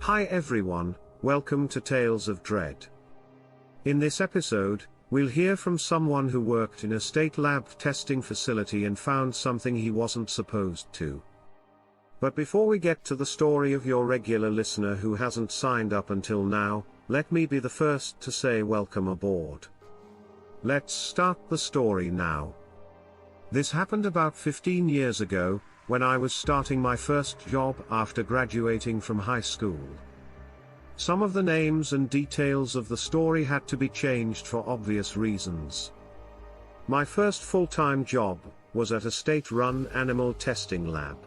Hi everyone, welcome to Tales of Dread. In this episode, we'll hear from someone who worked in a state lab testing facility and found something he wasn't supposed to. But before we get to the story of your regular listener who hasn't signed up until now, let me be the first to say welcome aboard. Let's start the story now. This happened about 15 years ago, when I was starting my first job after graduating from high school. Some of the names and details of the story had to be changed for obvious reasons. My first full-time job was at a state-run animal testing lab.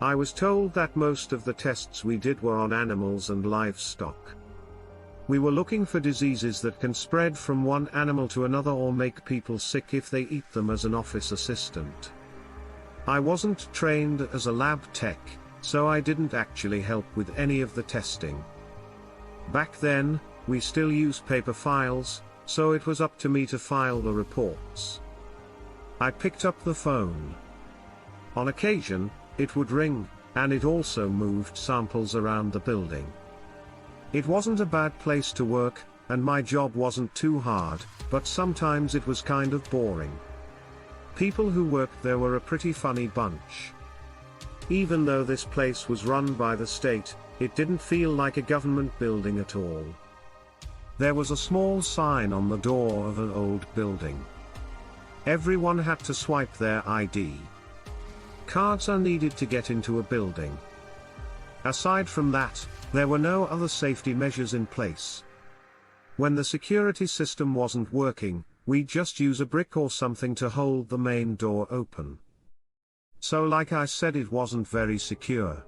I was told that most of the tests we did were on animals and livestock. We were looking for diseases that can spread from one animal to another or make people sick if they eat them as an office assistant. I wasn't trained as a lab tech, so I didn't actually help with any of the testing. Back then, we still used paper files, so it was up to me to file the reports. I picked up the phone. On occasion, it would ring, and it also moved samples around the building. It wasn't a bad place to work, and my job wasn't too hard, but sometimes it was kind of boring. People who worked there were a pretty funny bunch. Even though this place was run by the state, it didn't feel like a government building at all. There was a small sign on the door of an old building. Everyone had to swipe their ID. Cards are needed to get into a building. Aside from that, there were no other safety measures in place. When the security system wasn't working, we'd just use a brick or something to hold the main door open. So like I said, it wasn't very secure.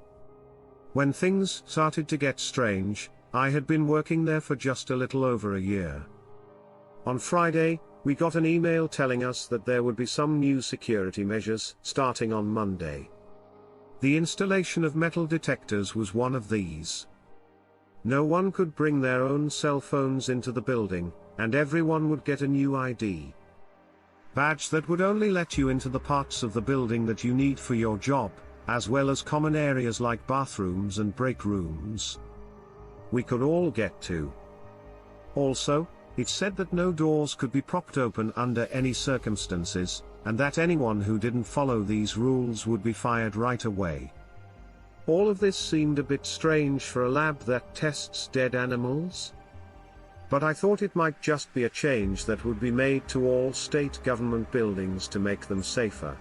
When things started to get strange, I had been working there for just a little over a year. On Friday, we got an email telling us that there would be some new security measures starting on Monday. The installation of metal detectors was one of these. No one could bring their own cell phones into the building, and everyone would get a new ID badge that would only let you into the parts of the building that you need for your job, as well as common areas like bathrooms and break rooms. We could all get to. Also, it said that no doors could be propped open under any circumstances, and that anyone who didn't follow these rules would be fired right away. All of this seemed a bit strange for a lab that tests dead animals. But I thought it might just be a change that would be made to all state government buildings to make them safer.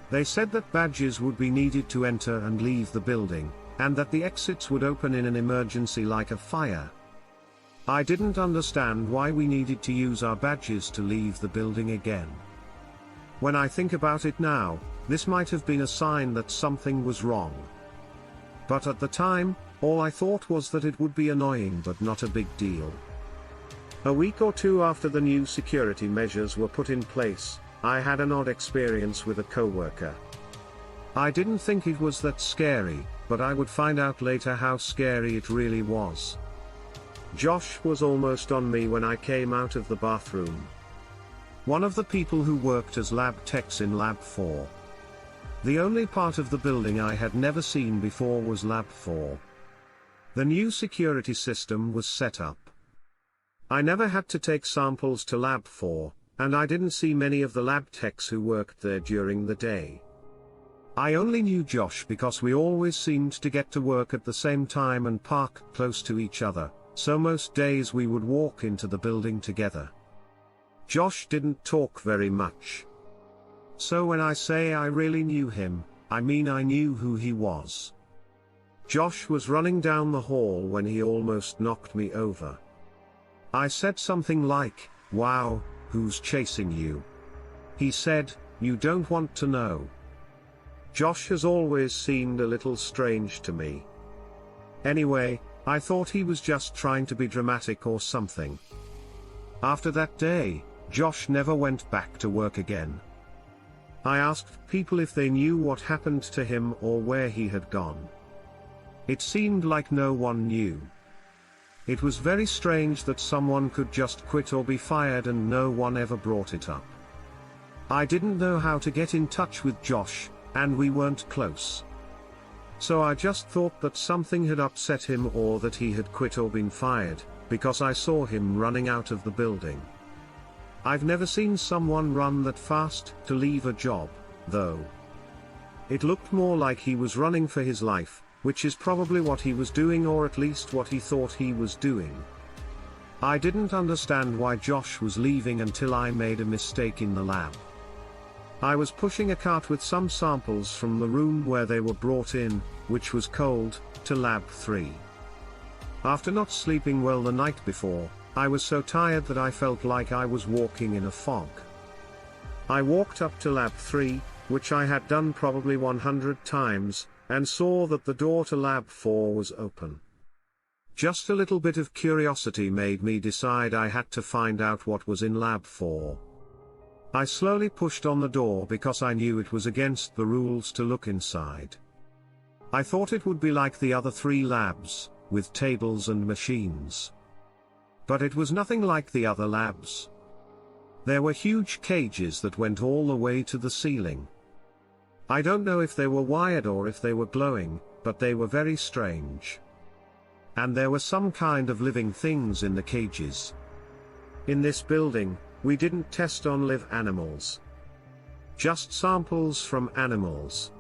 They said that badges would be needed to enter and leave the building, and that the exits would open in an emergency like a fire. I didn't understand why we needed to use our badges to leave the building again. When I think about it now, this might have been a sign that something was wrong. But at the time, all I thought was that it would be annoying but not a big deal. A week or two after the new security measures were put in place, I had an odd experience with a coworker. I didn't think it was that scary, but I would find out later how scary it really was. Josh was almost on me when I came out of the bathroom. One of the people who worked as lab techs in Lab 4. The only part of the building I had never seen before was Lab 4. The new security system was set up. I never had to take samples to Lab 4, and I didn't see many of the lab techs who worked there during the day. I only knew Josh because we always seemed to get to work at the same time and park close to each other, so most days we would walk into the building together. Josh didn't talk very much. So when I say I really knew him, I mean I knew who he was. Josh was running down the hall when he almost knocked me over. I said something like, "Wow, who's chasing you?" He said, "You don't want to know." Josh has always seemed a little strange to me. Anyway, I thought he was just trying to be dramatic or something. After that day, Josh never went back to work again. I asked people if they knew what happened to him or where he had gone. It seemed like no one knew. It was very strange that someone could just quit or be fired and no one ever brought it up. I didn't know how to get in touch with Josh, and we weren't close. So I just thought that something had upset him or that he had quit or been fired, because I saw him running out of the building. I've never seen someone run that fast to leave a job, though. It looked more like he was running for his life, which is probably what he was doing, or at least what he thought he was doing. I didn't understand why Josh was leaving until I made a mistake in the lab. I was pushing a cart with some samples from the room where they were brought in, which was cold, to Lab 3. After not sleeping well the night before, I was so tired that I felt like I was walking in a fog. I walked up to Lab 3, which I had done probably 100 times, and saw that the door to Lab 4 was open. Just a little bit of curiosity made me decide I had to find out what was in Lab 4. I slowly pushed on the door because I knew it was against the rules to look inside. I thought it would be like the other 3 labs, with tables and machines. But it was nothing like the other labs. There were huge cages that went all the way to the ceiling. I don't know if they were wired or if they were glowing, but they were very strange. And there were some kind of living things in the cages. In this building, we didn't test on live animals. Just samples from animals.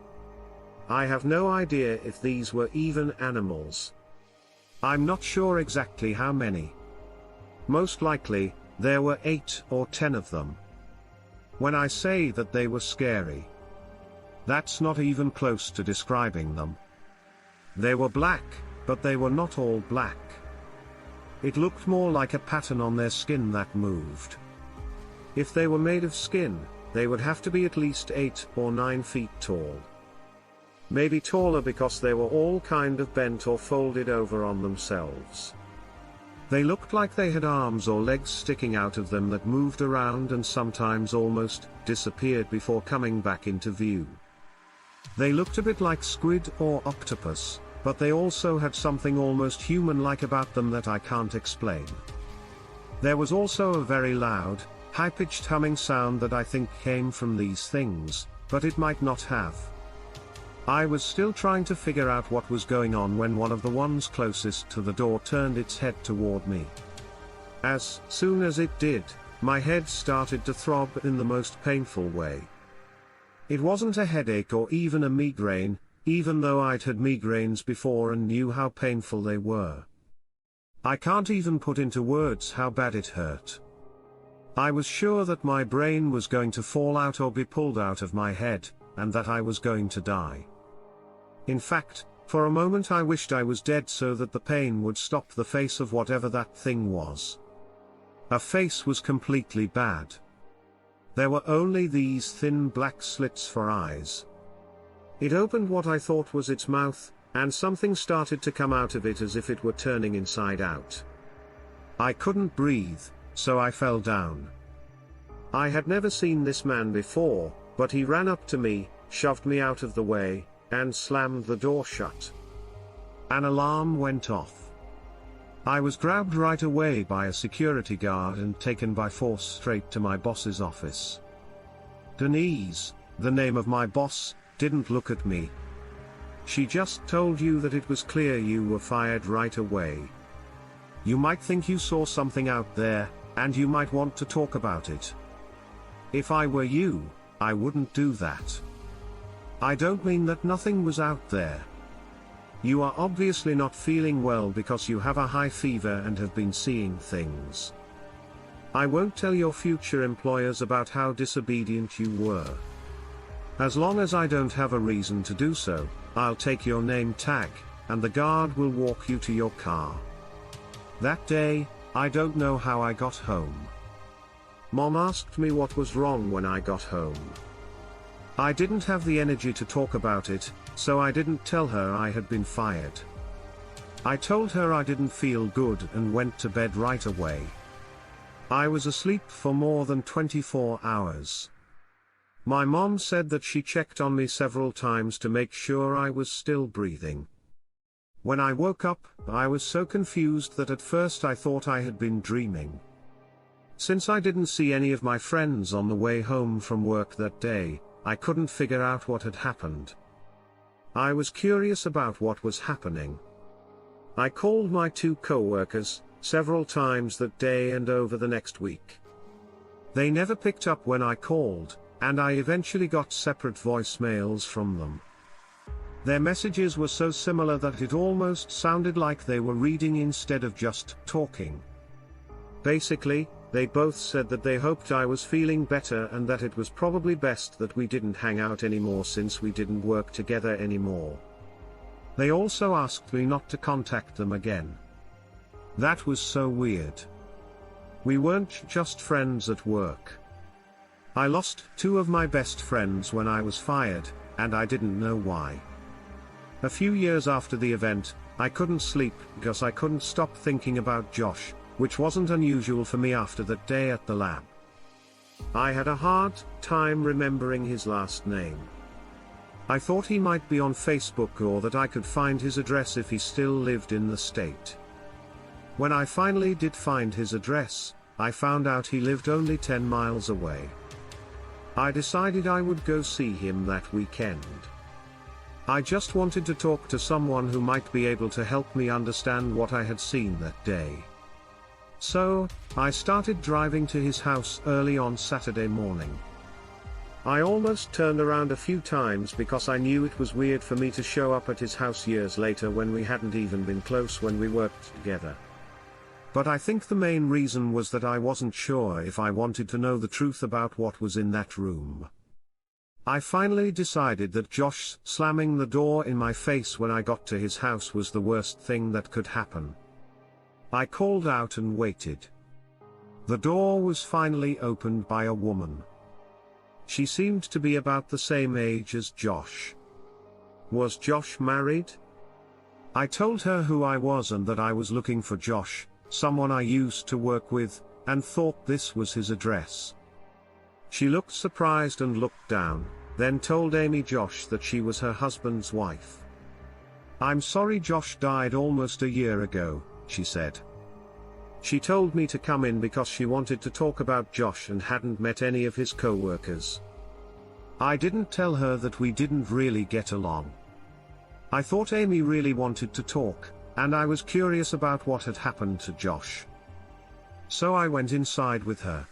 I have no idea if these were even animals. I'm not sure exactly how many. Most likely, there were 8 or 10 of them. When I say that they were scary, that's not even close to describing them. They were black, but they were not all black. It looked more like a pattern on their skin that moved. If they were made of skin, they would have to be at least 8 or 9 feet tall. Maybe taller because they were all kind of bent or folded over on themselves. They looked like they had arms or legs sticking out of them that moved around and sometimes almost disappeared before coming back into view. They looked a bit like squid or octopus, but they also had something almost human-like about them that I can't explain. There was also a very loud, high-pitched humming sound that I think came from these things, but it might not have. I was still trying to figure out what was going on when one of the ones closest to the door turned its head toward me. As soon as it did, my head started to throb in the most painful way. It wasn't a headache or even a migraine, even though I'd had migraines before and knew how painful they were. I can't even put into words how bad it hurt. I was sure that my brain was going to fall out or be pulled out of my head, and that I was going to die. In fact, for a moment I wished I was dead so that the pain would stop the face of whatever that thing was. Her face was completely bad. There were only these thin black slits for eyes. It opened what I thought was its mouth, and something started to come out of it as if it were turning inside out. I couldn't breathe, so I fell down. I had never seen this man before, but he ran up to me, shoved me out of the way, and slammed the door shut. An alarm went off. I was grabbed right away by a security guard and taken by force straight to my boss's office. Denise, the name of my boss, didn't look at me. She just told you that it was clear you were fired right away. You might think you saw something out there, and you might want to talk about it. If I were you, I wouldn't do that. I don't mean that nothing was out there. You are obviously not feeling well because you have a high fever and have been seeing things. I won't tell your future employers about how disobedient you were. As long as I don't have a reason to do so, I'll take your name tag, and the guard will walk you to your car. That day, I don't know how I got home. Mom asked me what was wrong when I got home. I didn't have the energy to talk about it, so I didn't tell her I had been fired. I told her I didn't feel good and went to bed right away. I was asleep for more than 24 hours. My mom said that she checked on me several times to make sure I was still breathing. When I woke up, I was so confused that at first I thought I had been dreaming. Since I didn't see any of my friends on the way home from work that day, I couldn't figure out what had happened. I was curious about what was happening. I called my 2 co-workers several times that day and over the next week. They never picked up when I called, and I eventually got separate voicemails from them. Their messages were so similar that it almost sounded like they were reading instead of just talking. Basically, they both said that they hoped I was feeling better and that it was probably best that we didn't hang out anymore since we didn't work together anymore. They also asked me not to contact them again. That was so weird. We weren't just friends at work. I lost 2 of my best friends when I was fired, and I didn't know why. A few years after the event, I couldn't sleep because I couldn't stop thinking about Josh, which wasn't unusual for me after that day at the lab. I had a hard time remembering his last name. I thought he might be on Facebook or that I could find his address if he still lived in the state. When I finally did find his address, I found out he lived only 10 miles away. I decided I would go see him that weekend. I just wanted to talk to someone who might be able to help me understand what I had seen that day. So, I started driving to his house early on Saturday morning. I almost turned around a few times because I knew it was weird for me to show up at his house years later when we hadn't even been close when we worked together. But I think the main reason was that I wasn't sure if I wanted to know the truth about what was in that room. I finally decided that Josh slamming the door in my face when I got to his house was the worst thing that could happen. I called out and waited. The door was finally opened by a woman. She seemed to be about the same age as Josh. Was Josh married? I told her who I was and that I was looking for Josh, someone I used to work with, and thought this was his address. She looked surprised and looked down, then told Amy Josh that she was her husband's wife. "I'm sorry Josh died almost a year ago," she said. She told me to come in because she wanted to talk about Josh and hadn't met any of his co-workers. I didn't tell her that we didn't really get along. I thought Amy really wanted to talk, and I was curious about what had happened to Josh. So I went inside with her.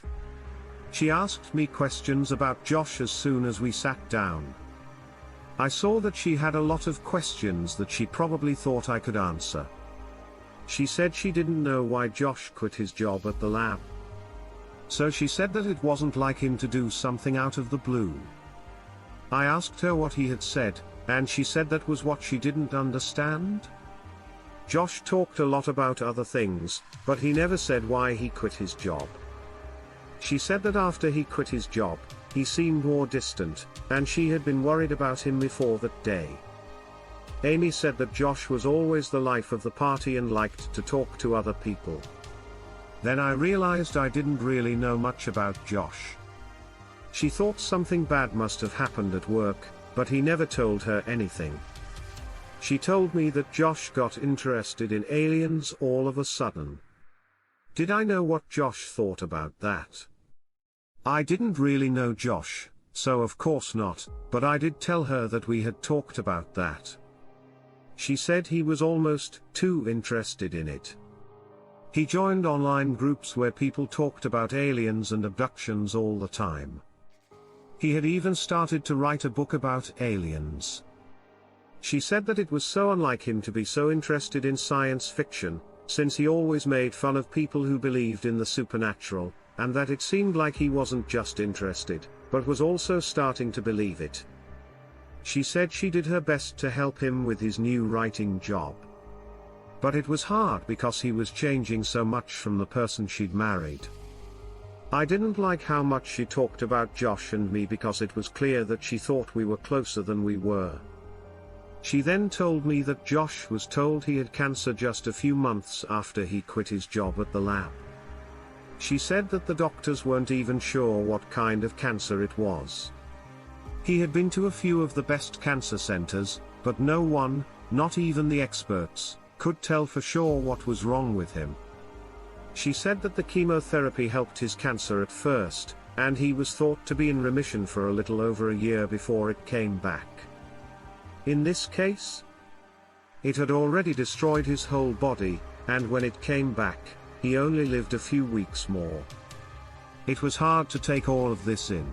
She asked me questions about Josh as soon as we sat down. I saw that she had a lot of questions that she probably thought I could answer. She said she didn't know why Josh quit his job at the lab. So she said that it wasn't like him to do something out of the blue. I asked her what he had said, and she said that was what she didn't understand. Josh talked a lot about other things, but he never said why he quit his job. She said that after he quit his job, he seemed more distant, and she had been worried about him before that day. Amy said that Josh was always the life of the party and liked to talk to other people. Then I realized I didn't really know much about Josh. She thought something bad must have happened at work, but he never told her anything. She told me that Josh got interested in aliens all of a sudden. Did I know what Josh thought about that? I didn't really know Josh, so of course not, but I did tell her that we had talked about that. She said he was almost too interested in it. He joined online groups where people talked about aliens and abductions all the time. He had even started to write a book about aliens. She said that it was so unlike him to be so interested in science fiction, since he always made fun of people who believed in the supernatural, and that it seemed like he wasn't just interested, but was also starting to believe it. She said she did her best to help him with his new writing job. But it was hard because he was changing so much from the person she'd married. I didn't like how much she talked about Josh and me because it was clear that she thought we were closer than we were. She then told me that Josh was told he had cancer just a few months after he quit his job at the lab. She said that the doctors weren't even sure what kind of cancer it was. He had been to a few of the best cancer centers, but no one, not even the experts, could tell for sure what was wrong with him. She said that the chemotherapy helped his cancer at first, and he was thought to be in remission for a little over a year before it came back. In this case, it had already destroyed his whole body, and when it came back, he only lived a few weeks more. It was hard to take all of this in.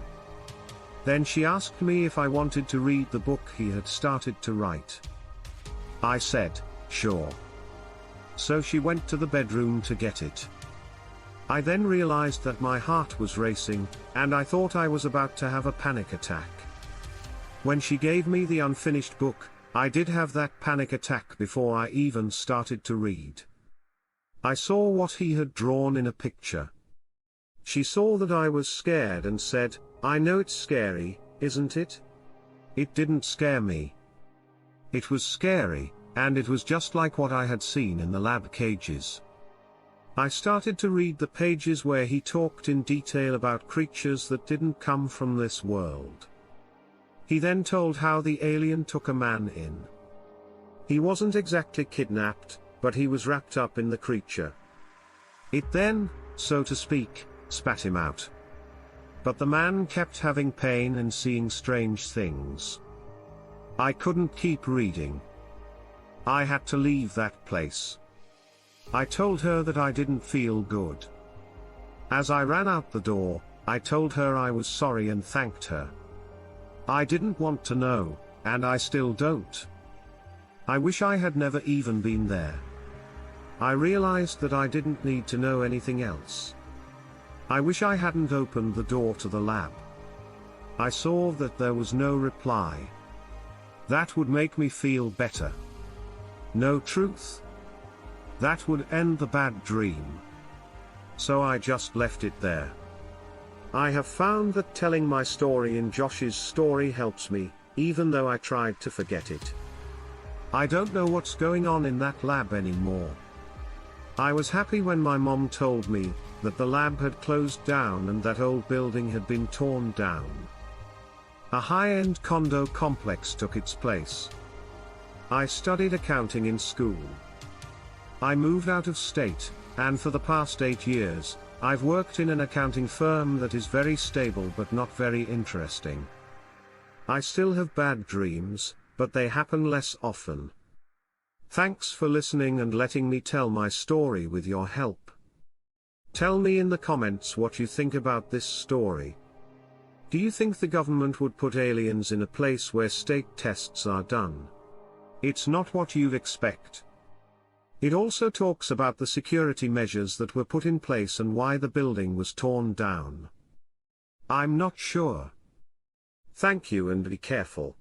Then she asked me if I wanted to read the book he had started to write. I said, sure. So she went to the bedroom to get it. I then realized that my heart was racing, and I thought I was about to have a panic attack. When she gave me the unfinished book, I did have that panic attack before I even started to read. I saw what he had drawn in a picture. She saw that I was scared and said, "I know it's scary, isn't it?" It didn't scare me. It was scary, and it was just like what I had seen in the lab cages. I started to read the pages where he talked in detail about creatures that didn't come from this world. He then told how the alien took a man in. He wasn't exactly kidnapped, but he was wrapped up in the creature. It then, so to speak, spat him out. But the man kept having pain and seeing strange things. I couldn't keep reading. I had to leave that place. I told her that I didn't feel good. As I ran out the door, I told her I was sorry and thanked her. I didn't want to know, and I still don't. I wish I had never even been there. I realized that I didn't need to know anything else. I wish I hadn't opened the door to the lab. I saw that there was no reply. That would make me feel better. No truth. That would end the bad dream. So I just left it there. I have found that telling my story in Josh's story helps me, even though I tried to forget it. I don't know what's going on in that lab anymore. I was happy when my mom told me that the lab had closed down and that old building had been torn down. A high-end condo complex took its place. I studied accounting in school. I moved out of state, and for the past 8 years, I've worked in an accounting firm that is very stable but not very interesting. I still have bad dreams, but they happen less often. Thanks for listening and letting me tell my story with your help. Tell me in the comments what you think about this story. Do you think the government would put aliens in a place where state tests are done? It's not what you'd expect. It also talks about the security measures that were put in place and why the building was torn down. I'm not sure. Thank you and be careful.